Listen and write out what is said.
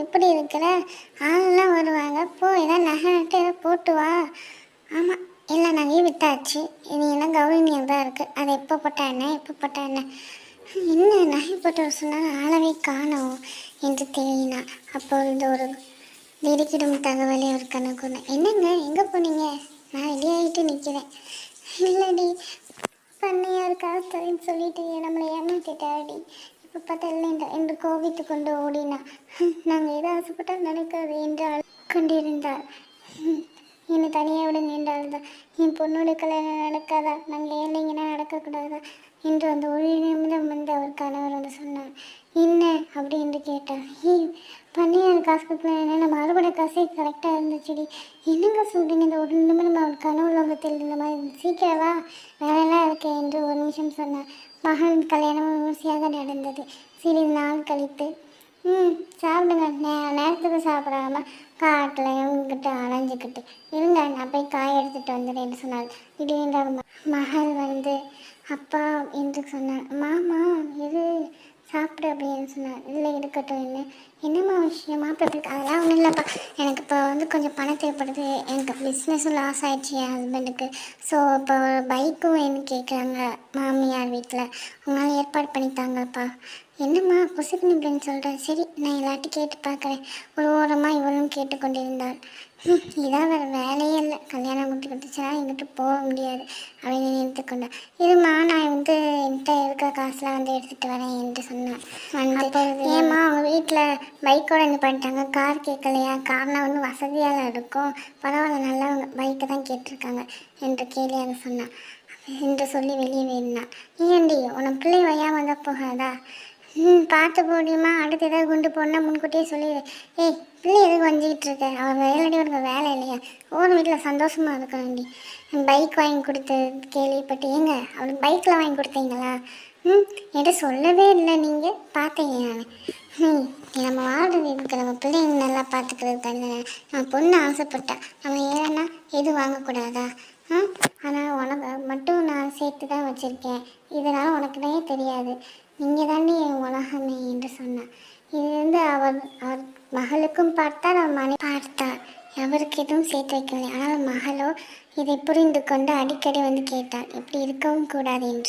இப்படி இருக்கிற? ஆளெல்லாம் வருவாங்க, போ ஏதாவது நகை நட்டு ஏதாவது போட்டு வா. ஆமாம், எல்லா நகையும் விட்டாச்சு, இது எல்லாம் கௌரினியாக தான் இருக்குது. அதை எப்போ போட்டா என்ன, எப்போ போட்டா என்ன? என்ன நகை போட்டு வர சொன்னாலும் ஆளவே காணோம் என்று தெரியினா. அப்பொழுது ஒரு திடுக்கிடும் தகவலே ஒரு கணக்கு. என்னங்க, எங்கே போனீங்க? நான் ரெடி ஆகிட்டு நிற்கிறேன். இல்லடி, பண்ணையாருக்காக சரின்னு சொல்லிட்டு நம்மளை ஏமாத்திட்டாடி, இப்போ பார்த்தா இல்லை என்று கோபித்து கொண்டு ஓடினா. நாங்கள் எதை ஆசைப்பட்டால் நடக்காது என்று கொண்டிருந்தார். என்னை தனியாக விடுங்க என்றால் தான், என் பொண்ணோட கல்யாணம் நடக்காதா, நாங்கள் ஏழைங்கன்னா நடக்கக்கூடாதா என்று அந்த ஒரு நிமிடம் வந்து அவர் கணவர் வந்து சொன்னார். என்ன அப்படி என்று கேட்டார். பண்ணையார் காசு கொடுக்கல, நம்ம அறுவடை காசே கரெக்டாக இருந்துச்சுடி. என்னங்க சொல்கிறீங்க, இந்த ஒரு நிமிடம் அவர் கனவு லோகத்தில் இந்த மாதிரி சீக்கிரவா வேலையெல்லாம் இருக்கே என்று ஒரு நிமிஷம் சொன்னார். மகன் கல்யாணம் விமர்சையாக நடந்தது. சிறிது நாள் கழித்து சாப்பிடுங்க, நேரத்துக்கு சாப்பிடாம காட்டில் இவங்ககிட்ட அலைஞ்சிக்கிட்டு இருங்க, நான் போய் காய் எடுத்துகிட்டு வந்துடுறேன்னு சொன்னாள். திடீரென்று மகள் வந்து அப்பா என்று சொன்னார். மாமா இது சாப்பிடு அப்படின்னு சொன்னார். இல்லை இருக்கட்டும். என்னம்மா விஷயம்? மாப்பிள்ளை அதெல்லாம் ஒன்றும் இல்லைப்பா, எனக்கு இப்போ வந்து கொஞ்சம் பணம் தேவைப்படுது, எனக்கு பிஸ்னஸும் லாஸ் ஆகிடுச்சு என் ஹஸ்பண்டுக்கு. ஸோ இப்போ பைக்கும் என்ன கேட்குறாங்க மாமியார் வீட்டில், உங்களால் ஏற்பாடு பண்ணித்தாங்கப்பா. என்னம்மா பொசுக்குன்னு அப்படின்னு சொல்கிறேன். சரி, நான் எல்லாட்டும் கேட்டு பார்க்குறேன். ஒரு ஓரமாக இவளும் கேட்டுக்கொண்டிருந்தாள். இதான் வேறு வேலையே இல்லை, கல்யாணம் முடிச்சு கொடுத்துச்சுன்னா எங்கிட்ட போக முடியாது அப்படின்னு நிறுத்திக்கொண்டேன். இதுமா நான் வந்து என்கிட்ட இருக்கிற காசுலாம் வந்து எடுத்துகிட்டு வரேன் என்று சொன்னேன். வந்து ஏம்மா அவங்க வீட்டில் பைக்கோட என்ன பண்ணிட்டாங்க, கார் கேட்கலையா? கார்னால் வந்து வசதியாக இருக்கும், பரவாயில்ல, நல்லவங்க பைக்கை தான் கேட்டிருக்காங்க என்று கேலியாக சொன்னான் என்று சொல்லி வெளியே வேணுனான். ஏன்டி உனக்கு பிள்ளை வையாமல் வந்தால் போகாதா? பார்த்து போடியுமா, அடுத்து ஏதாவது குண்டு போடனா முன்கூட்டியே சொல்லிடு. ஏய், பிள்ளை எதுக்கு வஞ்சிக்கிட்டு இருக்க? அவள் வேலையடி உனக்கு வேலை இல்லையா? ஒரு வீட்டில் சந்தோஷமாக இருக்கணும்டி. பைக் வாங்கி கொடுத்து கேள்விப்பட்டு, ஏங்க அவளுக்கு பைக்கில் வாங்கி கொடுத்தீங்களா? என்கிட்ட சொல்லவே இல்லை, நீங்கள் பார்த்தீங்க. நான் நம்ம வாழ்றது இதுக்கு, நம்ம பிள்ளைங்க நல்லா பார்த்துக்கிறது தானே. நான் பொண்ணு ஆசைப்பட்டேன், நம்ம ஏன்னா எதுவும் வாங்கக்கூடாதா? ஆனால் உனக்கு மட்டும் நான் சேர்த்து தான் வச்சுருக்கேன், இதனால் உனக்குனே தெரியாது, நீங்கள் தானே என் உலகமே என்று சொன்னார். இது வந்து அவர் மகளுக்கும் பார்த்தார், அவர் மனை பார்த்தார். அவருக்கு எதுவும் சேர்த்து வைக்கவில்லை. ஆனால் மகளோ இதை புரிந்து கொண்டு அடிக்கடி வந்து கேட்டார், இப்படி இருக்கவும் கூடாது என்று.